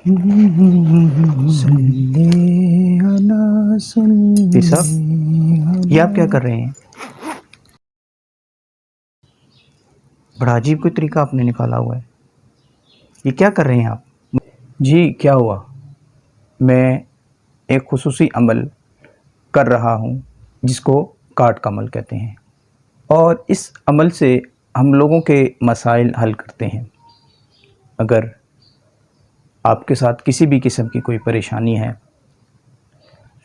پیر صاحب، یہ آپ کیا کر رہے ہیں؟ بڑا عجیب کوئی طریقہ آپ نے نکالا ہوا ہے، یہ کیا کر رہے ہیں آپ؟ جی کیا ہوا؟ میں ایک خصوصی عمل کر رہا ہوں جس کو کاٹ کا عمل کہتے ہیں، اور اس عمل سے ہم لوگوں کے مسائل حل کرتے ہیں۔ اگر آپ کے ساتھ کسی بھی قسم کی کوئی پریشانی ہے،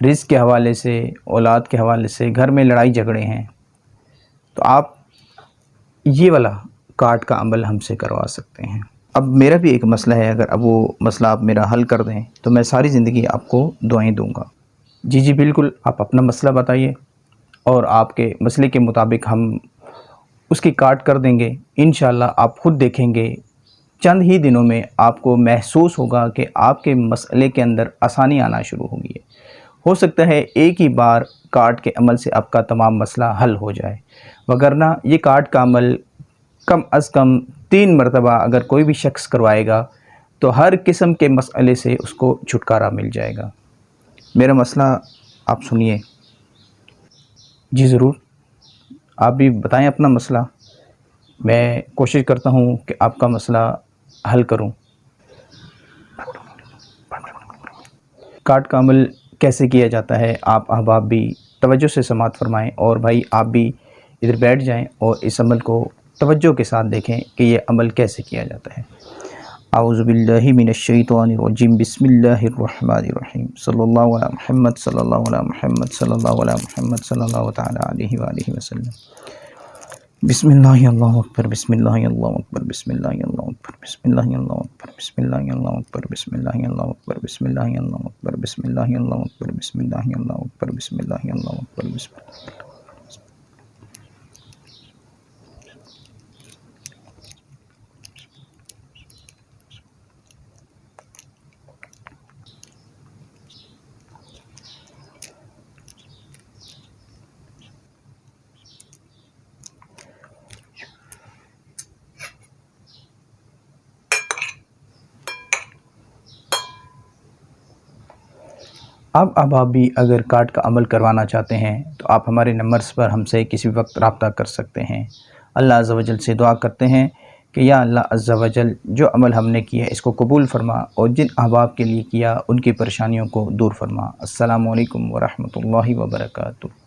رزق کے حوالے سے، اولاد کے حوالے سے، گھر میں لڑائی جھگڑے ہیں، تو آپ یہ والا کاٹ کا عمل ہم سے کروا سکتے ہیں۔ اب میرا بھی ایک مسئلہ ہے، اگر اب وہ مسئلہ آپ میرا حل کر دیں تو میں ساری زندگی آپ کو دعائیں دوں گا۔ جی جی بالکل، آپ اپنا مسئلہ بتائیے اور آپ کے مسئلے کے مطابق ہم اس کی کاٹ کر دیں گے۔ انشاءاللہ آپ خود دیکھیں گے، چند ہی دنوں میں آپ کو محسوس ہوگا کہ آپ کے مسئلے کے اندر آسانی آنا شروع ہوگی ہے۔ ہو سکتا ہے ایک ہی بار کاٹ کے عمل سے آپ کا تمام مسئلہ حل ہو جائے، وگرنہ یہ کاٹ کا عمل کم از کم 3 مرتبہ اگر کوئی بھی شخص کروائے گا تو ہر قسم کے مسئلے سے اس کو چھٹکارا مل جائے گا۔ میرا مسئلہ آپ سنیے۔ جی ضرور، آپ بھی بتائیں اپنا مسئلہ۔ میں کوشش کرتا ہوں کہ آپ کا مسئلہ حل کروں۔ کاٹ کا عمل کیسے کیا جاتا ہے، آپ احباب بھی توجہ سے سماعت فرمائیں، اور بھائی آپ بھی ادھر بیٹھ جائیں اور اس عمل کو توجہ کے ساتھ دیکھیں کہ یہ عمل کیسے کیا جاتا ہے۔ اعوذ باللہ من الشیطان الرجیم، بسم اللہ الرحمن الرحیم، صلی اللہ علی محمد، صلی اللہ علی محمد، صلی اللہ علی محمد، صلی اللہ تعالی علیہ وآلہ وسلم۔ بسم اللہ اللہ اکبر، بسم اللہ اللہ اکبر، بسم اللہ اللہ اکبر، بسم اللہ اللہ اکبر، بسم اللہ اللہ اکبر، بسم اللہ اللہ اکبر، بسم اللہ اللہ اکبر، بسم اللہ اللہ اکبر، بسم اللہ اللہ اکبر، بسم اللہ اللہ اکبر، بسم اللہ۔ اب آپ بھی اگر کاٹ کا عمل کروانا چاہتے ہیں تو آپ ہمارے نمبرز پر ہم سے کسی وقت رابطہ کر سکتے ہیں۔ اللہ عز و جل سے دعا کرتے ہیں کہ یا اللہ عز و جل جو عمل ہم نے کیا ہے اس کو قبول فرما، اور جن احباب کے لیے کیا ان کی پریشانیوں کو دور فرما۔ السلام علیکم ورحمۃ اللہ وبرکاتہ۔